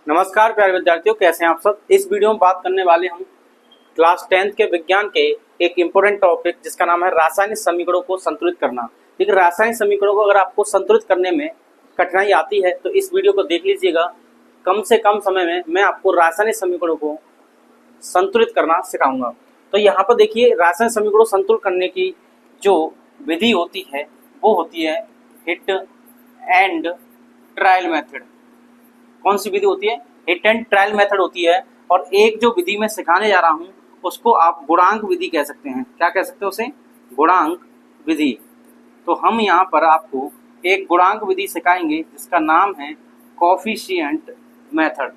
नमस्कार प्यारे विद्यार्थियों, कैसे हैं आप सब। इस वीडियो में बात करने वाले हम क्लास 10th के विज्ञान के एक इम्पोर्टेंट टॉपिक जिसका नाम है रासायनिक समीकरणों को संतुलित करना। देखिए, रासायनिक समीकरणों को अगर आपको संतुलित करने में कठिनाई आती है तो इस वीडियो को देख लीजिएगा। कम से कम समय में मैं आपको रासायनिक समीकरणों को संतुलित करना सिखाऊंगा। तो यहाँ पर देखिए, रासायनिक समीकरणों संतुलित करने की जो विधि होती है वो होती है हिट एंड ट्रायल मेथड। कौन सी विधि होती है? हिट एंड ट्रायल मेथड होती है। और एक जो विधि मैं सिखाने जा रहा हूं उसको आप गुणांक विधि कह सकते हैं। क्या कह सकते हो उसे? गुणांक विधि। तो हम यहाँ पर आपको एक गुणांक विधि सिखाएंगे जिसका नाम है कोफिशिएंट मेथड।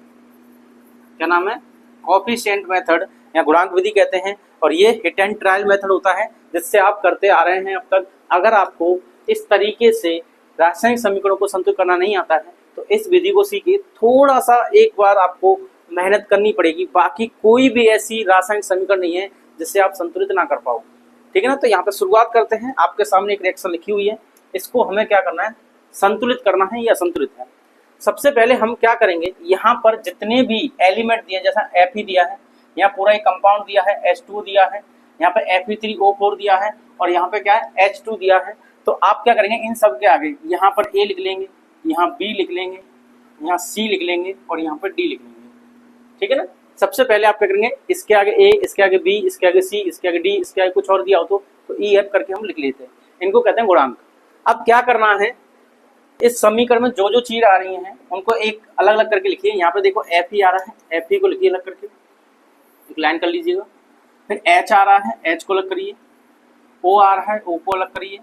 क्या नाम है? कोफिशिएंट मेथड या गुणांक विधि कहते हैं। और ये हिट एंड ट्रायल मेथड होता है जिससे आप करते आ रहे हैं अब तक। अगर आपको इस तरीके से रासायनिक समीकरणों को संतुलित करना नहीं आता है तो इस विधि को सीखिए। थोड़ा सा एक बार आपको मेहनत करनी पड़ेगी, बाकी कोई भी ऐसी रासायनिक समीकरण नहीं है जिससे आप संतुलित ना कर पाओ। ठीक है ना। तो यहाँ पे शुरुआत करते हैं। आपके सामने एक रिएक्शन लिखी हुई है, इसको हमें क्या करना है? संतुलित करना है या असंतुलित है। सबसे पहले हम क्या करेंगे, यहाँ पर जितने भी एलिमेंट दिए, जैसा Fe दिया है, यहाँ पूरा एक कंपाउंड दिया है, H2 दिया है, यहाँ पे Fe3O4 दिया है और यहाँ पे क्या है? H2 दिया है। तो आप क्या करेंगे, इन सब के आगे यहाँ पर A लिख लेंगे, यहाँ B लिख लेंगे, यहाँ C लिख लेंगे और यहाँ पर D लिख लेंगे। ठीक है ना। सबसे पहले आप क्या करेंगे, इसके आगे A, इसके आगे B, इसके आगे C, इसके आगे D, इसके आगे कुछ और दिया हो तो E F करके हम लिख लेते हैं। इनको कहते हैं गुणांक। अब क्या करना है, इस समीकरण में जो जो चीज आ रही हैं उनको एक अलग अलग करके लिखिए। यहाँ पे देखो Fe आ रहा है, Fe को लिखिए अलग करके, एक लाइन कर लीजिएगा। फिर H आ रहा है, H को अलग करिए। O आ रहा है, O को अलग करिए।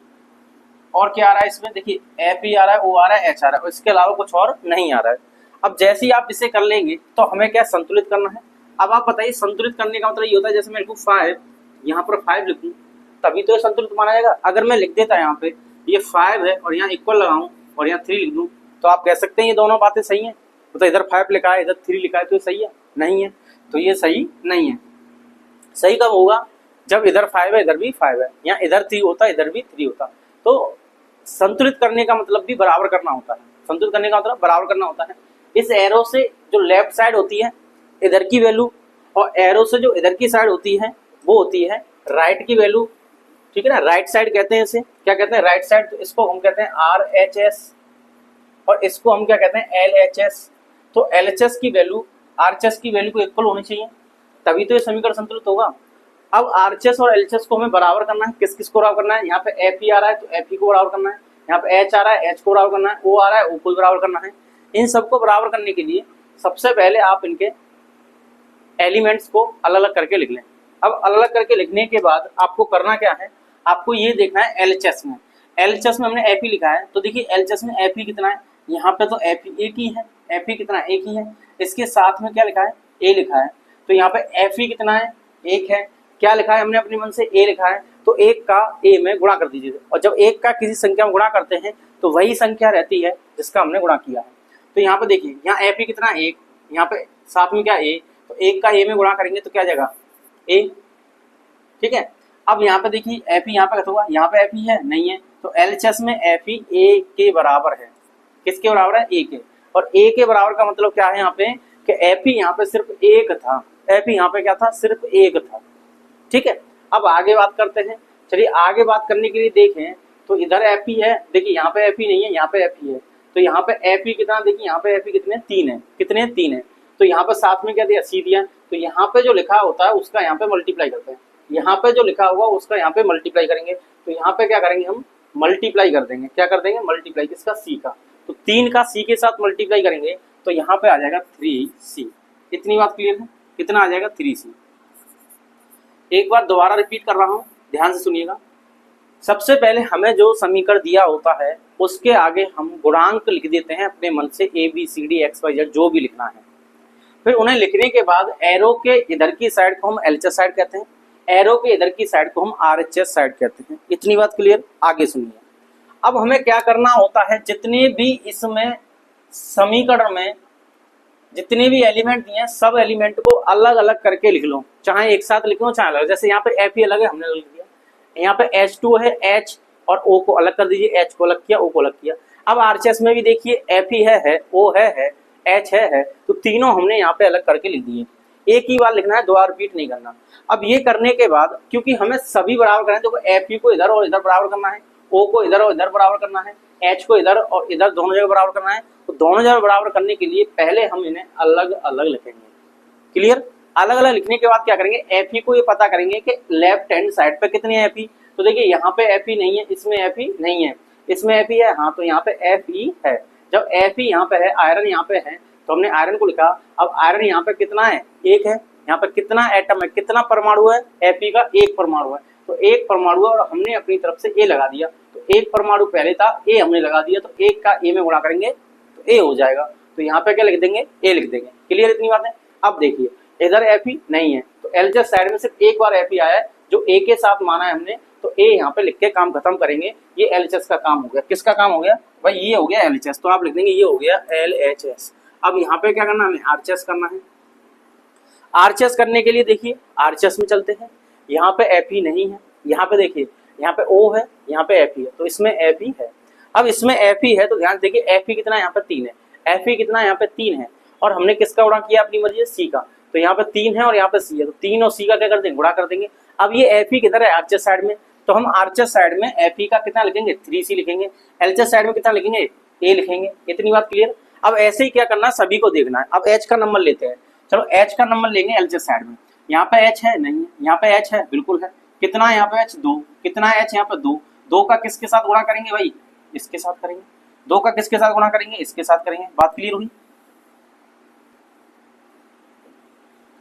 और क्या आ रहा है इसमें? देखिए Fe आ रहा है, O आ रहा है, H आ रहा है, इसके अलावा कुछ और नहीं आ रहा है। अब जैसे ही आप इसे कर लेंगे तो हमें क्या संतुलित करना है। अब आप बताइए, संतुलित करने का मतलब ये होता है जैसे मैं लिखूँ 5, यहाँ पर 5 लिखूँ तभी तो ये संतुलित माना जाएगा। अगर मैं लिख देता यहाँ पे ये 5 है और यहाँ इक्वल लगाऊं और यहाँ 3 लिख दूं तो आप कह सकते हैं ये दोनों बातें सही हैं। तो इधर 5 लिखा है, इधर 3 लिखा है, तो ये सही है? नहीं है। तो ये सही नहीं है। सही कब होगा? जब इधर 5 है, इधर भी 5 है, यहाँ इधर 3 होता, इधर भी 3 होता। तो संतुलित करने का मतलब भी बराबर करना होता है। संतुलित करने का मतलब बराबर करना होता है। इस एरो से जो लेफ्ट साइड होती है इधर की वैल्यू, और एरो से जो इधर की साइड होती है वो होती है राइट की वैल्यू। ठीक है ना। राइट साइड कहते हैं इसे। क्या कहते हैं? Right side. तो इसको हम कहते हैं RHS और इसको हम क्या कहते हैं? LHS। तो LHS की वैल्यू RHS की वैल्यू को इक्वल होनी चाहिए, तभी तो ये समीकरण संतुलित होगा। अब RHS और LHS को हमें बराबर करना है। किस किस को बराबर करना है? यहाँ पे Fe आ रहा है तो Fe को बराबर करना है, यहाँ पे H आ रहा है, H को बराबर करना है, O आ रहा है, O को बराबर करना है। इन सबको बराबर करने के लिए सबसे पहले आप इनके एलिमेंट्स को अलग अलग करके लिख लें। अब अलग अलग करके लिखने के बाद आपको करना क्या है, आपको ये देखना है LHS में। LHS में हमने Fe लिखा है तो देखिए LHS में Fe कितना है, यहाँ पे तो Fe एक ही है। Fe कितना? एक ही है। इसके साथ में क्या लिखा है? A लिखा है। तो यहाँ पे Fe कितना है? 1 है। क्या लिखा है हमने अपने मन से? A लिखा है। तो 1 का A में गुणा कर दीजिए। और जब 1 का किसी संख्या में गुणा करते हैं तो वही संख्या रहती है जिसका हमने गुणा किया है। तो यहाँ पे देखिए, यहाँ Fe कितना? 1, यहाँ पे साथ में क्या? A। तो 1 का A में गुणा करेंगे तो क्या जाएगा? A। ठीक है। अब यहाँ पे देखिए Fe यहाँ पे कैसे होगा? यहाँ पे Fe है नहीं है, तो LHS में Fe A के बराबर है। किसके बराबर है? A के। और A के बराबर का मतलब क्या है यहाँ पे कि Fe यहाँ पे सिर्फ 1 था। Fe यहाँ पे क्या था? सिर्फ 1 था। ठीक है। अब आगे बात करते हैं। चलिए आगे बात करने के लिए देखें तो इधर Fe है, देखिए यहाँ पे Fe नहीं है, यहाँ पे Fe है। तो यहाँ पे Fe कितना? देखिए यहाँ पे Fe कितने? 3 है। कितने? 3 है। तो यहाँ पे साथ में क्या दिया? C दिया। तो यहाँ पे जो लिखा होता है उसका यहाँ पे मल्टीप्लाई करते हैं, यहाँ पे जो लिखा होगा उसका यहाँ पे मल्टीप्लाई करेंगे। तो यहाँ पे क्या करेंगे हम? मल्टीप्लाई कर देंगे। क्या कर देंगे? मल्टीप्लाई। किसका? C का। तो 3 का C के साथ मल्टीप्लाई करेंगे तो यहाँ पे आ जाएगा 3C। इतनी बात क्लियर है? कितना आ जाएगा? 3C। एक बार दोबारा रिपीट कर रहा हूँ, ध्यान से सुनिएगा। सबसे पहले हमें जो समीकरण दिया होता है उसके आगे हम गुणांक लिख देते हैं अपने मन से, ABCD XYZ जो भी लिखना है। फिर उन्हें लिखने के बाद एरो के इधर की साइड को हम LHS साइड कहते हैं, एरो के इधर की साइड को हम RHS साइड कहते हैं। इतनी बात क्लियर? आगे सुनिए। अब हमें क्या करना होता है, जितने भी इसमें समीकरण में जितने भी एलिमेंट दिए हैं सब एलिमेंट को अलग अलग करके लिख लो, चाहे एक साथ लिखो चाहे अलग। जैसे यहाँ पे Fe अलग है, हमने अलग लिख दिया। यहाँ पे H2 है, H और O को अलग कर दीजिए, H को अलग किया, O को अलग किया। अब RHS में भी देखिए Fe है, O है, H है तो तीनों हमने यहाँ पे अलग करके लिख दिए। एक ही बार लिखना है, दो बार रिपीट नहीं करना। अब ये करने के बाद क्योंकि हमें सभी बराबर करना है, तो Fe को इधर और इधर बराबर करना है, O को इधर और इधर बराबर करना है, H को इधर और इधर दोनों जगह बराबर करना है। तो दोनों जगह बराबर करने के लिए पहले हम इन्हें अलग अलग लिखेंगे। क्लियर? अलग अलग लिखने के बाद क्या करेंगे, Fe को ये पता करेंगे कि लेफ्ट हैंड साइड पे कितनी है Fe। तो देखिए यहाँ पे Fe नहीं है, इसमें Fe नहीं है, इसमें Fe है, हाँ तो यहाँ पे Fe है। जब Fe यहाँ पे है, आयरन यहाँ पे है, तो हमने आयरन को लिखा। अब आयरन यहाँ पे कितना है, एक है। यहाँ पे कितना एटम है, कितना परमाणु है, Fe का एक परमाणु है, तो एक परमाणु है और हमने अपनी तरफ से A लगा दिया। तो एक परमाणु पहले था, A हमने लगा दिया, तो एक का A में गुणा करेंगे तो A हो जाएगा। तो यहाँ पे क्या लिख देंगे, A लिख देंगे। क्लियर इतनी बात है? अब देखिए इधर Fe नहीं है, तो LHS साइड में सिर्फ एक बार Fe आया है जो A के साथ माना है हमने, तो A यहाँ पे लिख के काम खत्म करेंगे। ये LHS का काम हो गया। किसका काम हो गया भाई, ये हो गया LHS, तो आप लिख देंगे ये हो गया LHS। अब यहाँ पे क्या करना है, हमें RHS करना है। RHS करने के लिए देखिए RHS में चलते हैं। यहाँ पे Fe नहीं है, यहाँ पे देखिए यहाँ पे O है, यहाँ पे Fe है, तो इसमें Fe है। अब इसमें Fe है तो ध्यान देखिए Fe कितना है, यहाँ पे 3 है। Fe कितना है, यहाँ पे 3 है, और हमने किसका गुणा किया अपनी मर्जी से, C का। तो यहाँ पे 3 है और यहाँ पे C है, तो 3 और C का क्या कर देंगे, गुणा कर देंगे। अब ये Fe किधर है, RHS साइड में, तो हम RHS साइड में Fe का कितना लिखेंगे, 3C लिखेंगे। LHS साइड में कितना लिखेंगे, A लिखेंगे। इतनी बात क्लियर? अब ऐसे ही क्या करना है, सभी को देखना है। अब H का नंबर लेते हैं, चलो H का नंबर लेंगे LHS साइड में। यहाँ पे H है नहीं है, यहाँ पे H है, बिल्कुल है। कितना है यहाँ पे H, 2। कितना है H यहाँ पे, 2। 2 का किसके साथ गुणा करेंगे भाई, इसके साथ करेंगे। 2 का किसके साथ गुणा करेंगे, इसके साथ करेंगे। बात क्लियर हुई?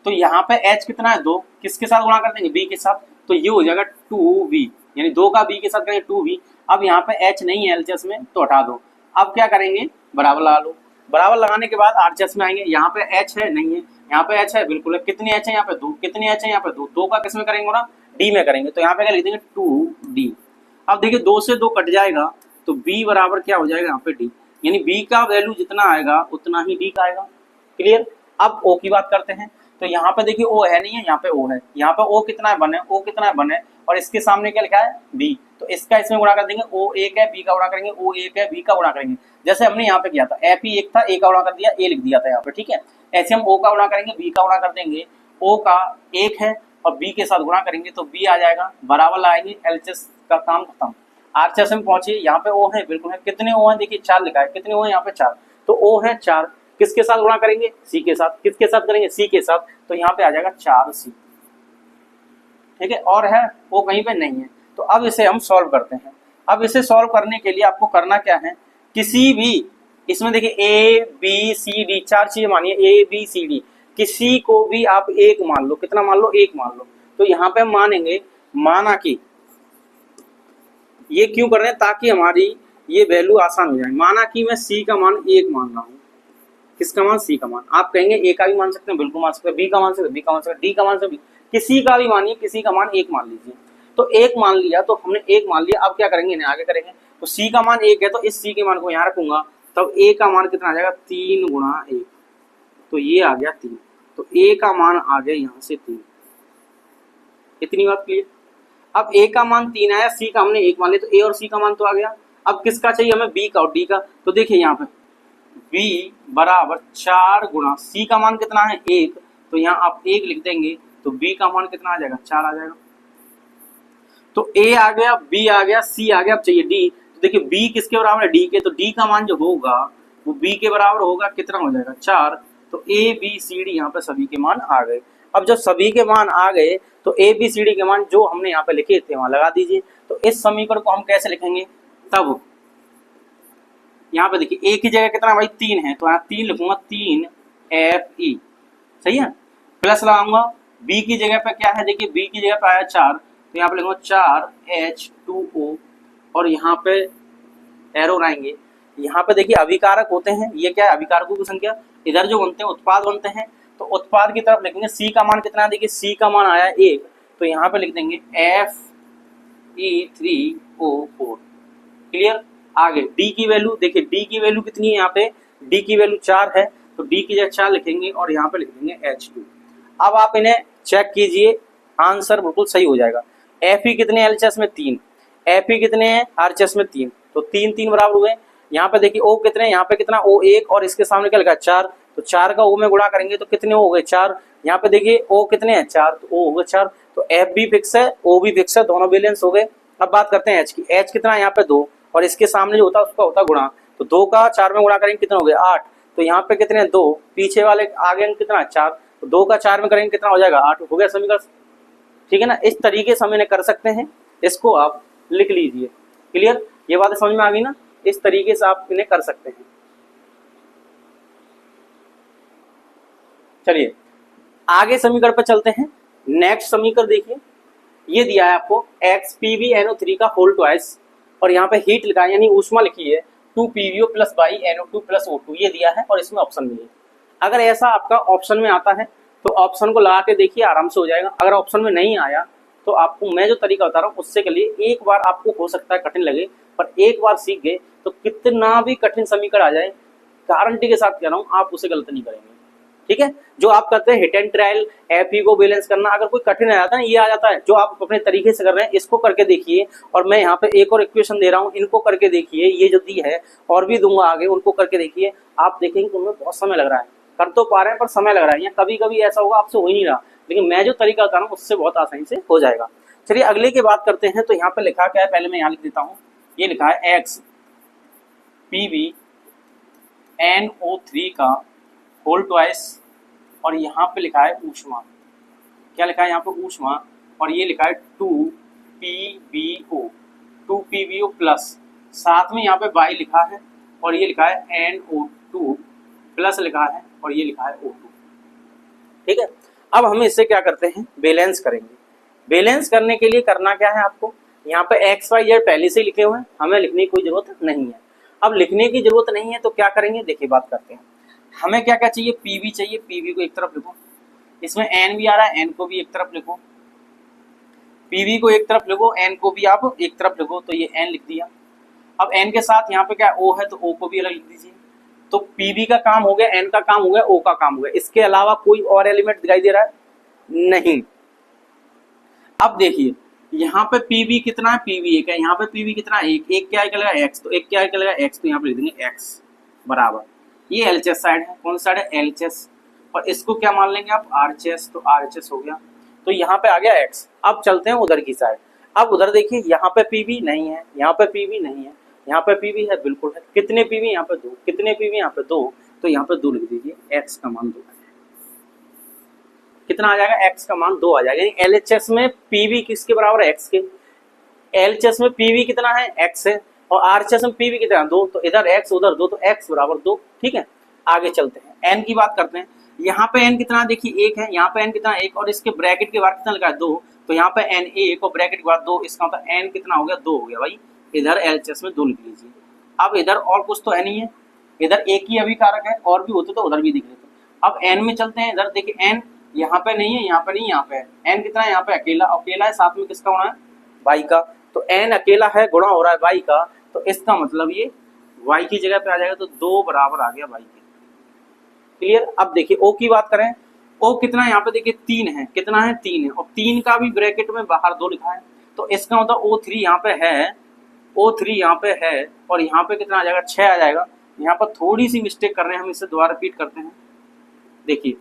तो यहाँ पे H कितना है, 2, किसके साथ गुणा कर देंगे, B के साथ, तो ये हो जाएगा 2V, यानी 2 का B के साथ करेंगे 2V। अब यहाँ पे H नहीं है LHS में, तो हटा दो। अब क्या करेंगे, बराबर लगा लो। बराबर लगाने के बाद RHS में आएंगे, यहाँ पे H है नहीं है, यहाँ पे H है, बिल्कुल है। कितनी H है यहाँ पे, 2। कितनी H है यहाँ पे, 2। 2 का किस में करेंगे ना, D में करेंगे, तो यहाँ पे क्या लिख देंगे, 2D। अब देखिए 2 से 2 कट जाएगा, तो B बराबर क्या हो जाएगा यहाँ पे D, यानी B का वैल्यू जितना आएगा उतना ही D का आएगा। क्लियर? अब O की बात करते हैं, तो यहाँ पे देखिए O है नहीं है, यहाँ पे O है। यहाँ पे O कितना है, 1 है, O कितना है, 1 है, और इसके सामने क्या लिखा है, B, तो इसका इसमें गुणा कर देंगे। O 1 है, B का गुणा करेंगे, O 1 है, B का गुणा करेंगे, जैसे हमने यहाँ पे किया था। Fe 1 था, A का गुणा कर दिया, A लिख दिया था यहाँ पे, ठीक है। ऐसे हम O का गुणा करेंगे, B का गुणा कर देंगे। O का 1 है और B के साथ गुणा करेंगे तो B आ जाएगा, बराबर लाएंगे, LHS का काम खत्म। RHS में पहुंचिए, यहाँ पे O है, बिल्कुल है। कितने O है, देखिए 4 लिखा है, कितने O है यहाँ पे, 4, तो O है 4। किसके साथ गुणा करेंगे, C के साथ। किसके साथ करेंगे, C के साथ, तो यहाँ पे आ जाएगा 4C, ठीक है। और है वो कहीं पे नहीं है, तो अब इसे हम सॉल्व करते हैं। अब इसे सॉल्व करने के लिए आपको करना क्या है, किसी भी इसमें देखिए A B C D 4 चीजें मानिए, A B C D, किसी को भी आप एक मान लो। कितना मान लो, एक मान लो। तो यहाँ पे हम मानेंगे, माना कि ये क्यों कर रहे हैं, ताकि हमारी ये वैल्यू आसान हो जाए। माना कि मैं C का मान 1 मान रहा हूँ। किसका मान, C का मान। आप कहेंगे A का भी मान सकते हैं, बिल्कुल मान सकते हैं। B का मान सकते हैं, B का मान सकते हैं, D का मान सकते हैं, किसी का भी मानिए, किसी का मान 1 मान लीजिए। तो 1 मान लिया, तो हमने 1 मान लिया। अब क्या करेंगे, इन्हें आगे करेंगे। तो C का मान 1 है, तो इस C के मान को यहाँ रखूंगा, तब A का मान कितना आ जाएगा, 3 गुणा 1, तो ये आ गया 3। तो A का मान आ गया यहाँ से 3। इतनी बात क्लियर? अब A का मान 3 आया, C का हमने 1 मान लिया, तो A और C का मान तो आ गया। अब किसका चाहिए हमें, B का और D का। तो देखिए यहाँ पे B बराबर 4 गुणा C का मान कितना है, 1, तो यहाँ आप 1 लिख देंगे, तो B का मान कितना आ जाएगा, 4 आ जाएगा। तो A आ गया, B आ गया, C आ गया। अब चाहिए D, तो देखिए B किसके बराबर है, D के, तो D का मान जो होगा वो B के बराबर होगा, कितना हो जाएगा, 4। तो A B C D यहाँ पे सभी के मान आ गए। अब जब सभी के मान आ गए, तो A B C D के मान जो हमने यहाँ पे लिखे थे वहां लगा दीजिए। तो इस समीकरण को हम कैसे लिखेंगे, तब यहाँ पे देखिए A की जगह कितना भाई, 3 है, तो यहाँ 3 लिखूंगा, 3 FE, सही है। प्लस लगाऊंगा, B की जगह पे क्या है, देखिए B की जगह पे आया 4, तो यहाँ पे लिखूंगा 4 H2O, और यहाँ पे एरो आएंगे। यहाँ पे देखिए अभिकारक होते हैं, ये क्या है, अभिकारकों की संख्या। इधर जो बनते हैं उत्पाद बनते हैं, तो उत्पाद की तरफ लिखेंगे। C का मान कितना है, देखिए C का मान आया 1, तो यहाँ पे लिख देंगे Fe3O4। क्लियर? आगे D की वैल्यू देखिए, D की वैल्यू कितनी है, यहाँ पे D की वैल्यू 4 है, तो D की जगह 4 लिखेंगे और यहाँ पे लिख देंगे H2। अब आप इन्हें चेक कीजिए, आंसर बिल्कुल सही हो जाएगा। Fe कितने LHS में, 3, Fe कितने हैं RHS में, 3, तो 3 3 बराबर हुए। यहाँ पे देखिए ओ कितने, यहाँ पे कितना ओ 1 और इसके सामने क्या लिखा है 4, तो 4 का ओ में गुणा करेंगे तो कितने हो गए 4। यहाँ पे देखिए ओ कितने हैं 4, तो ओ हो गए 4, तो एफ भी फिक्स है ओ भी फिक्स है, दोनों बैलेंस हो गए। अब बात करते हैं एच की, एच कितना है यहाँ पे 2 और इसके सामने जो होता है उसका होता है गुणा, तो 2 का 4 में गुणा करेंगे कितना हो गया 8, तो यहाँ पे कितने 2, पीछे वाले आगे कितना 4, तो 2 का 4 में करेंगे कितना हो जाएगा 8, हो गया समीकरण। ठीक है ना, इस तरीके से हम इन्हें कर सकते हैं, इसको आप लिख लीजिए। क्लियर, ये बात समझ में आ गई ना, इस तरीके से आप इन्हें कर सकते हैं। चलिए आगे समीकरण पर चलते हैं। नेक्स्ट समीकरण देखिए, ये दिया है आपको एक्स PbNO3 का होल ट्वाइस और यहाँ पे हीट लिखा है यानी ऊष्मा लिखी है 2 PbO + बाई NO2 + O2 ये दिया है और इसमें ऑप्शन भी है। अगर ऐसा आपका ऑप्शन में आता है तो ऑप्शन को लगा के देखिए आराम से हो जाएगा। अगर ऑप्शन में नहीं आया तो आपको मैं जो तरीका बता रहा हूँ उससे के लिए एक बार आपको हो सकता है कठिन लगे, पर एक बार सीख गए तो कितना भी कठिन समीकरण आ जाए गारंटी के साथ कह रहा हूँ आप उसे गलत नहीं करेंगे। ठीक है, जो आप करते हैं हिट एंड ट्रायल एफई को बैलेंस करना, अगर कोई कठिन आ जाता है ये आ जाता है, जो आप अपने तरीके से कर रहे हैं इसको करके देखिए। और मैं यहाँ पे एक और इक्वेशन दे रहा हूँ, इनको करके देखिए, ये जो दी है और भी दूंगा आगे, उनको करके देखिए। आप देखेंगे तो उनमें बहुत समय लग रहा है, कर तो पा रहे हैं पर समय लग रहा है, या कभी कभी ऐसा होगा आपसे हो ही नहीं रहा, लेकिन मैं जो तरीका बता रहा हूँ उससे बहुत आसानी से हो जाएगा। चलिए अगले की बात करते हैं। तो यहाँ पे लिखा क्या है, पहले मैं यहाँ लिख देता हूँ, ये लिखा है एक्स PbNO3 का होल ट्वाइस और यहाँ पे लिखा है ऊष्मा, क्या लिखा है यहाँ पे ऊष्मा, और ये लिखा है 2 PbO प्लस, साथ में यहाँ पे बाई लिखा है और ये लिखा है NO2 प्लस लिखा है और ये लिखा है O2। ठीक है, अब हम इससे क्या करते हैं, बैलेंस करेंगे। बैलेंस करने के लिए करना क्या है आपको, यहाँ पे एक्स वाई जेड पहले से लिखे हुए हैं, हमें लिखने की कोई जरूरत नहीं है। अब लिखने की जरूरत नहीं है तो क्या करेंगे, देखिए बात करते हैं। हमें क्या क्या चाहिए, पीवी चाहिए, पीवी को एक तरफ लिखो, इसमें एन भी आ रहा है, एन को भी एक तरफ लिखो, पीवी को एक तरफ लिखो, एन को भी आप एक तरफ लिखो, तो ये एन लिख दिया। अब एन के साथ यहाँ पे क्या ओ है तो ओ को भी अलग लिख दीजिए। तो पीवी का काम हो गया, एन का काम हो गया, ओ का काम हो गया, इसके अलावा कोई और एलिमेंट दिखाई दे रहा है नहीं। अब देखिए यहाँ पे पीवी कितना है, पीवी एक है, यहाँ पे पीवी कितना है एक, एक क्या निकलेगा एक्स, तो एक क्या निकलेगा एक्स, तो यहाँ पे लिख देंगे एक्स बराबर, ये एलएचएस साइड है, कौन सा साइड है एलएचएस, और इसको क्या मान लेंगे आप आरएचएस, तो आरएचएस हो गया, तो यहाँ पे आ गया एक्स। अब चलते हैं उधर की साइड। अब उधर देखिए यहाँ पे पीवी नहीं है, यहाँ पे पीवी नहीं है, यहाँ पे पीवी है, बिल्कुल है। कितने पीवी यहाँ पे 2, कितने पीवी यहाँ पे 2, तो यहाँ पे 2 लिख दीजिए, एक्स का मान 2 कितना आ जाएगा, एक्स का मान 2 आ जाएगा। यानी एलएचएस में पीवी किसके बराबर है, एक्स के। एलएचएस में पीवी कितना है, एक्स है, और आरएचएस में पीवी कितना है 2, तो इधर एक्स उधर 2, तो एक्स बराबर 2। ठीक है, आगे चलते हैं, एन की बात करते हैं। यहाँ पे एन कितना देखिए 1 है, यहाँ पे एन कितना 1, और इसके ब्रैकेट के बाद कितना लगा है 2, तो यहाँ पे एन 1 और ब्रैकेट के बाद 2, इसका मतलब एन कितना हो गया 2 हो गया भाई। इधर एलएचएस में 2 लिख लीजिए। अब इधर और कुछ तो है नहीं है, इधर एक ही अभिकारक है, और भी होते तो उधर भी दिख लेते। अब एन में चलते हैं, इधर देखिए एन यहाँ पे नहीं है, यहाँ पे नहीं, यहाँ पे है। एन कितना है, यहाँ पे अकेला अकेला है, साथ में किसका होना है वाई का, तो एन अकेला है, गुणा हो रहा है वाई का, तो इसका मतलब ये वाई की जगह पे आ जाएगा, तो 2 बराबर आ गया वाई के। क्लियर। अब देखिए ओ की बात करें, ओ कितना है यहाँ पे देखिए 3 है, कितना है 3 है, और 3 का भी ब्रैकेट में बाहर 2 लिखा है, तो इसका मतलब O3 यहाँ पे है, O3 यहाँ पे है, और यहाँ पे कितना आ जाएगा 6 आ जाएगा। यहाँ पर थोड़ी सी मिस्टेक कर रहे हैं हम, इसे दोबारा रिपीट करते हैं। देखिए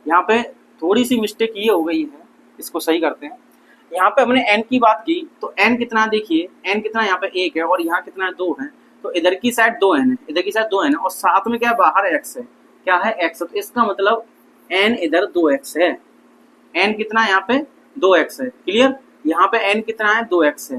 यहाँ पे थोड़ी सी मिस्टेक ये हो गई है, इसको सही करते हैं। यहाँ पे हमने n की बात की, तो n कितना देखिए, n कितना यहाँ पे 1 है, और यहाँ कितना है 2 है, तो इधर की साइड 2n है, इधर की साइड 2n है, और साथ में क्या है बाहर x है, क्या है x, तो इसका मतलब n इधर 2x है, n कितना है यहाँ पे 2x है। क्लियर, यहाँ पे n कितना है 2x है,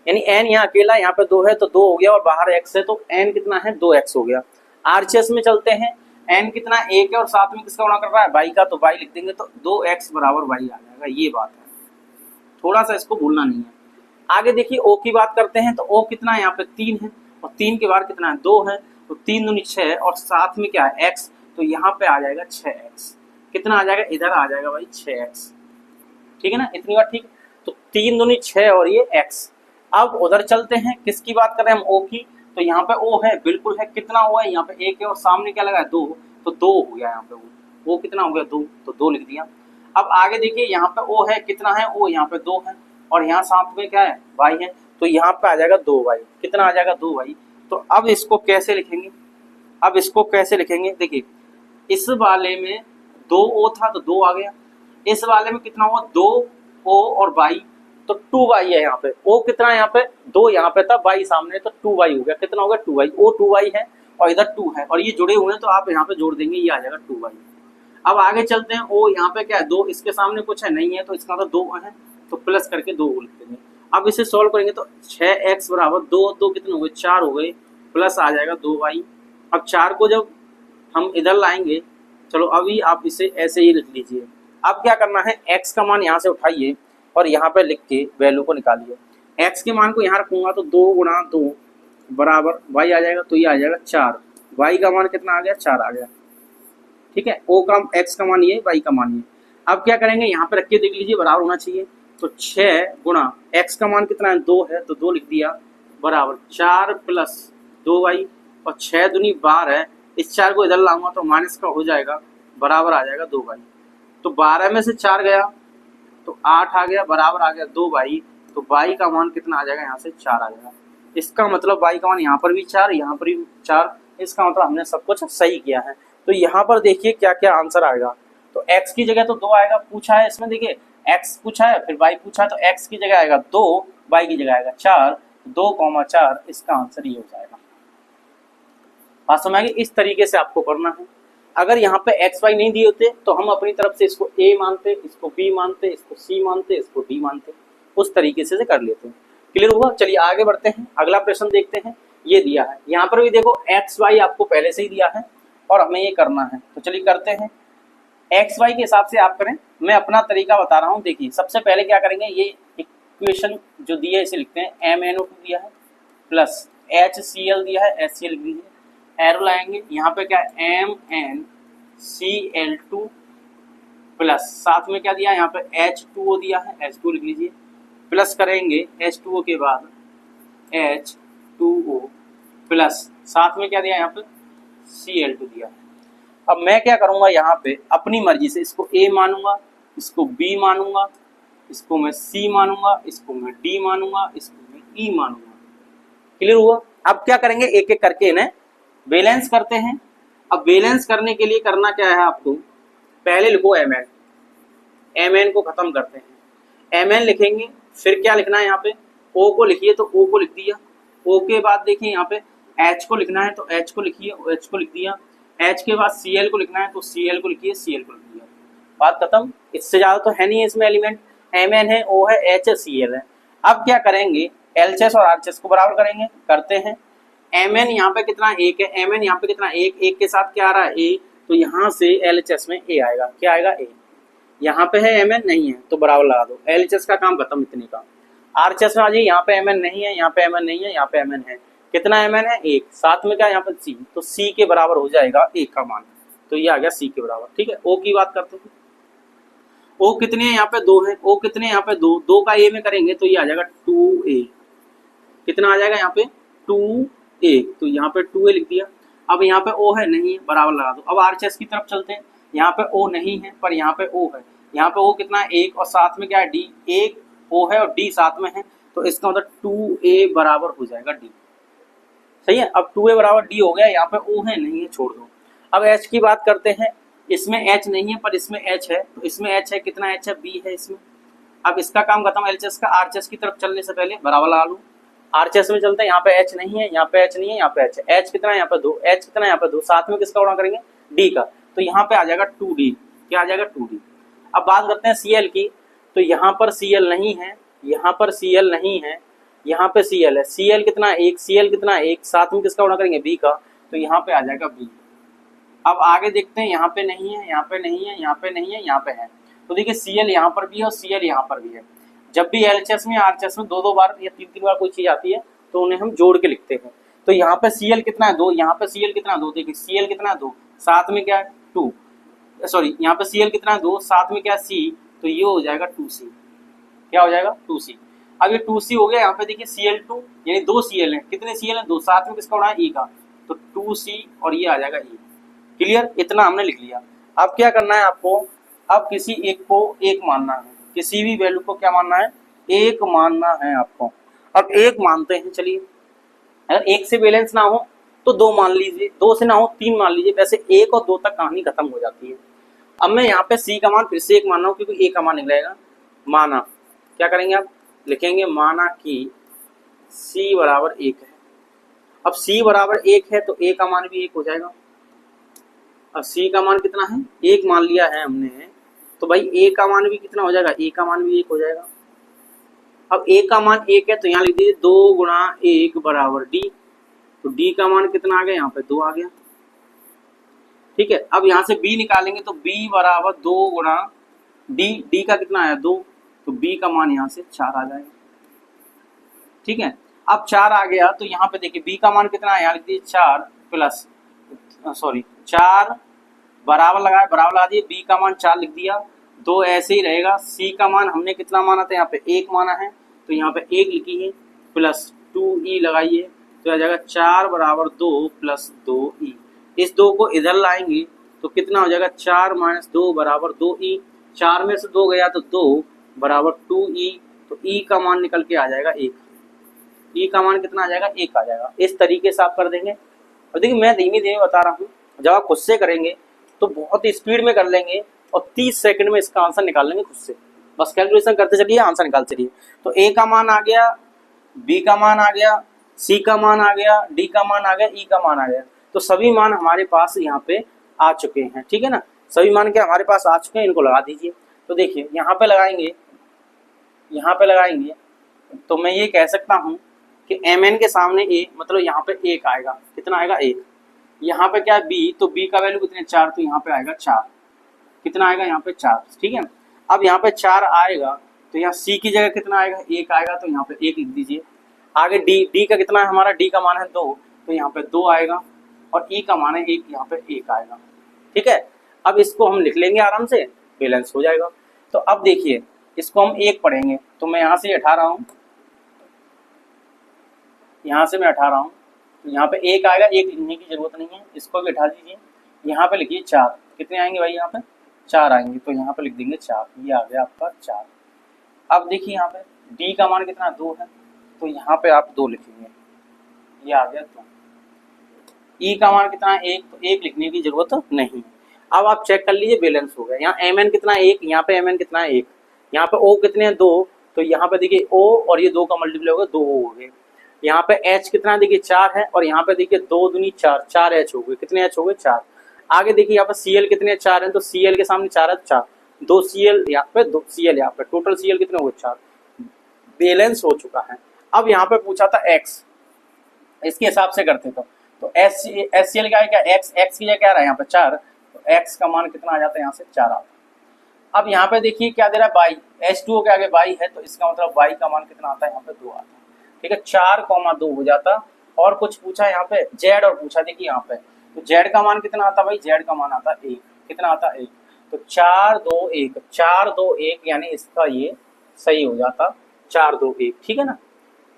यानी n यहाँ अकेला यहाँ पे 2 है, तो 2 हो गया, और बाहर x है, तो n कितना है 2x हो गया। आरएचएस में चलते हैं, n कितना 1 है, और साथ में किसका गुणा कर रहा है y का, तो y लिख देंगे, तो 2x बराबर y आ जाएगा। ये बात है, थोड़ा सा इसको भूलना नहीं है। आगे देखिए o की बात करते हैं, तो o कितना है यहाँ पे 3 है, और 3 के बाद कितना है 2 है, तो 3 दूनी 6, और साथ में क्या है x, तो यहाँ पे आ जाएगा 6x, कितना आ जाएगा इधर आ जाएगा भाई 6x। ठीक है ना, इतनी बात ठीक। तो 3 दूनी 6 और ये x। अब उधर चलते हैं, किसकी बात कर रहे हैं हम o की, तो यहाँ पे o है, बिल्कुल है, कितना हुआ है यहाँ पे 1 है, और सामने क्या लगा है 2, तो 2 हो गया यहाँ पे वो कितना हो गया 2, तो 2 लिख दिया। अब आगे देखिए यहाँ पे o है, कितना है o यहाँ पे 2 है, और यहाँ साथ में क्या है y है, तो यहाँ पे आ जाएगा 2y, कितना आ जाएगा 2y, तो अब इसको कैसे लिखेंगे, अब इसको कैसे लिखेंगे, देखिए इस वाले में 2O था तो 2 आ गया, इस वाले में कितना हुआ 2O और y, तो 2y है यहाँ पे, O कितना है यहाँ पे 2 यहाँ पे था, y सामने तो 2y हो गया, कितना हो गया 2y, O 2y है और इधर 2 है और ये जुड़े हुए हैं तो आप यहाँ पे जोड़ देंगे, ये आ जाएगा 2y। अब आगे चलते हैं, O यहाँ पे क्या है 2, इसके सामने कुछ है नहीं है तो इसका मतलब 2 है, तो प्लस करके 2 लिख देंगे। अब इसे सॉल्व करेंगे तो 6x बराबर 2 कितने हो गए 4 हो गए, प्लस आ जाएगा 2y। अब 4 को जब हम इधर लाएंगे, चलो अभी आप इसे ऐसे ही लिख लीजिए। अब क्या करना है, x का मान यहाँ से उठाइए और यहाँ पे लिख के वैल्यू को निकालिए। x के मान को यहाँ रखूंगा तो 2 गुणा 2 बराबर y आ जाएगा, तो ये आ जाएगा 4, y का मान कितना आ गया 4 आ गया, ठीक है। o का x का मान ये, y का मान ये। अब क्या करेंगे, यहाँ पे रख के देख लीजिए बराबर होना चाहिए, तो 6 गुणा x का मान कितना है 2 है तो 2 लिख दिया बराबर 4 प्लस 2y, और 6 दूनी 12 है, इस 4 को इधर लाऊंगा तो माइनस का हो जाएगा, बराबर आ जाएगा 2y। तो 12 में से 4 गया तो 8 आ गया, बराबर आ गया 2y, तो y का मान कितना आ जाएगा यहाँ से 4 आ जाएगा। इसका मतलब y का मान यहाँ पर भी 4, यहाँ पर भी 4, इसका मतलब हमने सब कुछ सही किया है। तो यहाँ पर देखिए क्या क्या आंसर आएगा, तो x की जगह तो 2 आएगा, पूछा है इसमें देखिए x पूछा है फिर y पूछा है, तो x की जगह आएगा 2, y की जगह आएगा 4, 2,4, इसका आंसर ये हो जाएगा। बात समझ आ गई, इस तरीके से आपको करना है। अगर यहाँ पे x y नहीं दिए होते तो हम अपनी तरफ से इसको a मानते, इसको b मानते, इसको c मानते, इसको d मानते, उस तरीके से कर लेते हैं। क्लियर हुआ? चलिए आगे बढ़ते हैं, अगला प्रश्न देखते हैं। ये दिया है, यहाँ पर भी देखो x y आपको पहले से ही दिया है और हमें ये करना है, तो चलिए करते हैं। एक्स वाई के हिसाब से आप करें, मैं अपना तरीका बता रहा हूँ। देखिए सबसे पहले क्या करेंगे, ये इक्वेशन जो दी है इसे लिखते हैं, MnO2 दिया है प्लस HCl दिया है, HCl लिख दीजिए, एरो लाएंगे, यहाँ पे क्या है MnCl2 प्लस साथ में क्या दिया है यहाँ पे H2O दिया है, H2 लिख लीजिए, प्लस करेंगे H2O के बाद H2O प्लस साथ में क्या दिया है यहाँ पे Cl2 दिया है। अब मैं क्या करूंगा, यहाँ पे अपनी मर्जी से इसको A मानूंगा, इसको B मानूंगा, इसको मैं C मानूंगा, इसको मैं D मानूंगा, इसको मैं E मानूंगा। क्लियर हुआ? अब क्या करेंगे, एक एक करके इन्हें बैलेंस करते हैं। अब बैलेंस करने के लिए करना क्या है आपको, पहले लिखो Mn, Mn को खत्म करते हैं, Mn लिखेंगे, फिर क्या लिखना है यहाँ पे O को लिखिए तो O को लिख दिया, O के बाद देखिए यहाँ पे H को लिखना है तो H को लिखिए, H को लिख दिया, H के बाद Cl को लिखना है तो Cl को लिखिए, Cl को लिख दिया, बात खत्म। इससे ज्यादा तो है नहीं इसमें एलिमेंट, Mn है, O है, H है, Cl है। अब क्या करेंगे, LHS और RHS को बराबर करेंगे, करते हैं। Mn यहाँ पे कितना 1 है, Mn यहाँ पे कितना 1 के साथ क्या आ रहा है A, तो यहाँ से LHS में A आएगा, क्या आएगा A, यहाँ पे है Mn नहीं है तो बराबर लगा दो, LHS का काम खत्म इतने का। RHS में आ जाइए, यहाँ पे Mn नहीं है, यहाँ पे Mn नहीं है, यहाँ पे Mn है, कितना Mn है 1, साथ में क्या यहाँ पे C, तो C के बराबर हो जाएगा 1 का मान, तो ये आ गया C के बराबर। ठीक है, O की बात करते हैं, O कितने हैं यहाँ पे 2 है, O कितने यहाँ पे 2, 2 का A में करेंगे तो ये आ जाएगा 2A, कितना आ जाएगा यहाँ पे 2A, तो यहाँ पे 2A लिख दिया। अब यहाँ पे O है नहीं है, बराबर लगा दो। अब RHS की तरफ चलते हैं, यहाँ पे O नहीं है पर यहाँ पे O है, यहाँ पे O कितना है 1 और साथ में क्या है D, 1 O है और D साथ में है, तो इसका मतलब 2A बराबर हो जाएगा D। सही है, अब 2A बराबर D हो गया, यहाँ पे O है नहीं है, छोड़ दो। अब H की बात करते हैं, इसमें H नहीं है पर इसमें H है, तो इसमें H है, कितना H है B है इसमें। अब इसका काम खत्म LHS का, RHS की तरफ चलने से पहले बराबर लगा लो। RHS में चलते हैं, यहाँ पे H नहीं है, यहाँ पे H नहीं है, यहाँ पे H है, H कितना है यहाँ पे 2, H कितना है यहाँ पे 2, साथ में किसका गुणा करेंगे D का, तो यहाँ पे आ जाएगा 2D, क्या आ जाएगा 2D। अब बात करते हैं Cl की, तो यहाँ पर Cl नहीं है, यहाँ पर Cl नहीं है, यहाँ पे Cl है, Cl कितना 1, Cl कितना 1, साथ में किसका गुणा करेंगे B का, तो यहाँ पे आ जाएगा B। अब आगे देखते हैं, यहाँ पे नहीं है, यहाँ पे नहीं है, यहाँ पे नहीं है, यहाँ पे है, तो देखिए Cl यहाँ पर भी है और Cl यहाँ पर भी है। जब भी LHS में RHS में 2-2 बार या 3-3 बार कोई चीज आती है तो उन्हें हम जोड़ के लिखते हैं। तो यहाँ पे Cl कितना है 2, यहाँ पे Cl कितना 2, देखिए Cl कितना है 2, साथ में क्या है 2, सॉरी यहाँ पे Cl कितना है 2, साथ में क्या है C, तो ये हो जाएगा 2C, क्या हो जाएगा 2C। अब ये 2C हो गया, यहाँ पे देखिए Cl2 यानी 2 Cl है, कितने Cl है 2, साथ में किसका होना है E का, तो 2C और ये आ जाएगा E। क्लियर, इतना हमने लिख लिया। अब क्या करना है आपको, अब किसी एक को एक मानना है, किसी भी वैल्यू को क्या मानना है, एक मानना है आपको। अब एक मानते हैं, चलिए अगर 1 से बैलेंस ना हो तो 2 मान लीजिए, 2 से ना हो 3 मान लीजिए, वैसे 1 और 2 तक कहानी खत्म हो जाती है। अब मैं यहाँ पे सी का मान फिर से 1 मान रहा हूँ क्योंकि ए का मान निकलेगा। माना क्या करेंगे आप, लिखेंगे माना कि सी बराबर 1 है। अब सी बराबर 1 है तो ए का मान भी 1 हो जाएगा। अब सी का मान कितना है, 1 मान लिया है हमने, तो भाई ए का मान भी कितना हो जाएगा, ए का मान भी 1 हो जाएगा। अब ए का मान 1 है तो यहाँ लिख दीजिए 2 गुणा 1 बराबर डी। तो डी का मान कितना आ गया, यहाँ पे 2 आ गया। ठीक है, अब यहाँ से बी निकालेंगे तो बी बराबर 2 गुणा डी, डी का कितना आया 2, तो बी का मान यहाँ से 4 आ जाएगा। ठीक है, अब 4 आ गया तो यहाँ पे देखिए बी का मान कितना है, यहाँ लिख दीजिए 4 प्लस 4 बराबर लगाए, बराबर लगा दिए, बी का मान 4 लिख दिया, 2 ऐसे ही रहेगा। सी का मान हमने कितना माना था, यहाँ पे 1 माना है तो यहाँ पे 1 लिखी है, प्लस 2e लगाइए तो आ जाएगा 4 बराबर 2 प्लस 2e। इस 2 को इधर लाएंगे तो कितना हो जाएगा, 4 माइनस 2 बराबर 2e। 4 में से 2 गया तो 2 बराबर 2e, तो e का मान निकल के आ जाएगा 1। e का मान कितना आ जाएगा, 1 आ जाएगा। इस तरीके से आप कर देंगे। और देखिए मैं धीमे धीमे बता रहा हूँ, जब आप खुद से करेंगे तो बहुत स्पीड में कर लेंगे और 30 सेकंड में इसका आंसर निकाल लेंगे खुद से। बस कैलकुलेशन करते चलिए, आंसर निकालते चलिए। तो ए का मान आ गया, बी का मान आ गया, सी का मान आ गया, डी का मान आ गया, ई का मान आ गया। तो सभी मान हमारे पास यहाँ पे आ चुके हैं। ठीक है ना, सभी मान के हमारे पास आ चुके हैं, इनको लगा दीजिए। तो देखिए यहाँ पे लगाएंगे, यहाँ पे लगाएंगे तो मैं ये कह सकता हूँ कि mn के सामने a, मतलब यहाँ पे 1 आएगा, कितना आएगा 1। यहाँ पे क्या है b, तो b का वैल्यू कितने 4, तो यहाँ पे आएगा 4, कितना आएगा यहाँ पे 4। ठीक है, अब यहाँ पे 4 आएगा तो यहाँ c की जगह कितना आएगा, 1 आएगा, तो यहाँ पे 1 लिख दीजिए। आगे d का कितना है, हमारा d का मान है 2, तो यहाँ पे 2 आएगा, और e का मान है 1, यहाँ पे 1 आएगा। ठीक है, अब इसको हम लिख लेंगे आराम से, बैलेंस हो जाएगा। तो अब देखिए इसको हम 1 पढ़ेंगे, तो मैं यहाँ से हटा रहा हूँ, यहाँ से मैं हटा रहा हूँ, तो यहाँ पे 1 आएगा, 1 लिखने की जरूरत नहीं है, इसको भी हटा दीजिए। यहाँ पे लिखिए 4, कितने आएंगे भाई, यहाँ पे 4 आएंगे, तो यहाँ पे लिख देंगे 4, ये आ गया आपका 4। अब देखिए यहाँ पे d का मान कितना 2 है, तो यहाँ पे आप 2 लिखेंगे, ये आ गया 2। e का मान कितना है 1, तो 1 लिखने की जरूरत नहीं है। अब आप चेक कर लीजिए, बैलेंस हो गया। यहाँ mn कितना है 1, यहाँ पे mn कितना है 1, यहाँ पे o कितने हैं 2, तो यहाँ पे देखिए o और ये 2 का मल्टीप्लाई होगा, 2 o हो गए। यहाँ पे h कितना देखिए 4 है, और यहाँ पे देखिए 2 दूनी 4, 4 h हो गए, कितने h हो गए 4। आगे देखिए यहाँ पे cl कितने 4 हैं, तो cl के सामने 4 है, 4, 2 cl यहाँ पे, 2 cl यहाँ पे, टोटल cl कितने हो गए 4, बैलेंस हो चुका है। अब यहाँ पे पूछा था x, इसके हिसाब से करते तो HCl क्या है, क्या x की जगह क्या रहा है यहाँ पे 4, तो x का मान कितना आ जाता है, यहाँ से 4 आता है। अब यहाँ पे देखिए क्या दे रहा है y, H2O के आगे y है, तो इसका मतलब y का मान कितना आता है, यहाँ पे 2 आता है। ठीक है, 4,2 हो जाता। और कुछ पूछा यहाँ पे z, और पूछा देखिए यहाँ पे, तो z का मान कितना आता भाई, z का मान आता 1, कितना आता 1, तो 4 2 1, 4 2 1, यानी इसका ये सही हो जाता 4 2 1। ठीक है ना,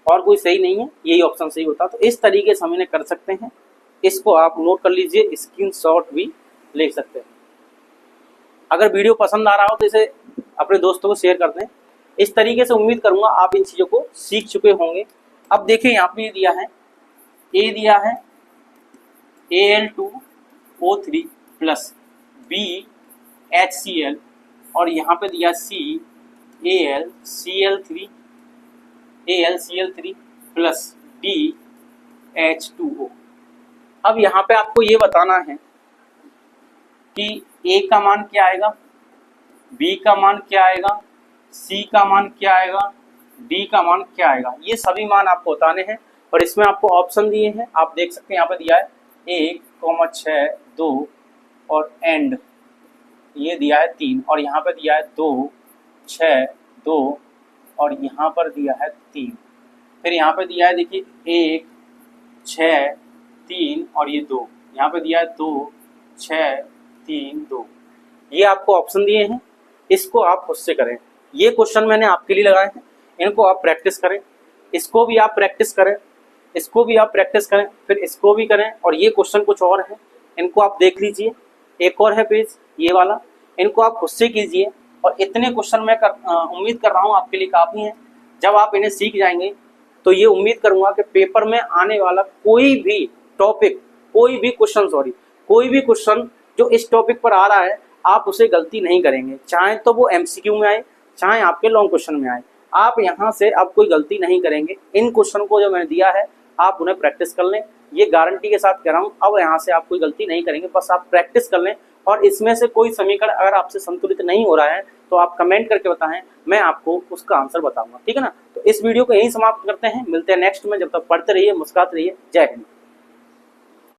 और कोई सही नहीं है, यही ऑप्शन सही होता। तो इस तरीके से हम इन्हें कर सकते हैं, इसको आप नोट कर लीजिए, स्क्रीनशॉट भी ले सकते हैं। अगर वीडियो पसंद आ रहा हो तो इसे अपने दोस्तों को शेयर कर दें। इस तरीके से उम्मीद करूंगा आप इन चीज़ों को सीख चुके होंगे। अब देखिए यहाँ पे दिया है, ए दिया है Al2O3 प्लस BHCl, और यहाँ पे दिया AlCl3 प्लस DH2O। अब यहाँ पे आपको ये बताना है कि A का मान क्या आएगा, B का मान क्या आएगा, C का मान क्या आएगा, D का मान क्या आएगा, ये सभी मान आपको बताने हैं। और इसमें आपको ऑप्शन दिए हैं, आप देख सकते हैं यहाँ पे दिया है 1, 6, 2 और एंड, ये दिया है 3, और यहाँ पे दिया है 2, 6, 2 और यहाँ पर दिया है 3। फिर यहाँ पे दिया है देखिए 1, 6, 3 और ये 2, यहाँ पे दिया है 2, 6, 3, 2। ये आपको ऑप्शन दिए हैं, इसको आप खुद से करें। ये क्वेश्चन मैंने आपके लिए लगाए हैं, इनको आप प्रैक्टिस करें, इसको भी आप प्रैक्टिस करें, इसको भी आप प्रैक्टिस करें, फिर इसको भी करें। और ये क्वेश्चन कुछ और है, इनको आप देख लीजिए, एक और है पेज ये वाला, इनको आप खुद से कीजिए। और इतने क्वेश्चन मैं उम्मीद कर रहा हूँ आपके लिए काफ़ी हैं। जब आप इन्हें सीख जाएंगे तो ये उम्मीद करूंगा कि पेपर में आने वाला कोई भी टॉपिक, कोई भी क्वेश्चन जो इस टॉपिक पर आ रहा है आप उसे गलती नहीं करेंगे, चाहे तो वो एमसीक्यू में आए चाहे आपके लॉन्ग क्वेश्चन में आए, आप यहाँ से अब कोई गलती नहीं करेंगे। इन क्वेश्चन को जो मैंने दिया है आप उन्हें प्रैक्टिस कर लें, ये गारंटी के साथ कह रहा हूँ। अब यहाँ से आप कोई गलती नहीं करेंगे, बस आप प्रैक्टिस कर लें। और इसमें से कोई समीकरण अगर आपसे संतुलित नहीं हो रहा है तो आप कमेंट करके बताएं, मैं आपको उसका आंसर बताऊंगा, ठीक है ना। तो इस वीडियो को यहीं समाप्त करते हैं, मिलते हैं नेक्स्ट में। जब तक पढ़ते रहिए, मुस्कुराते रहिए। जय हिंद।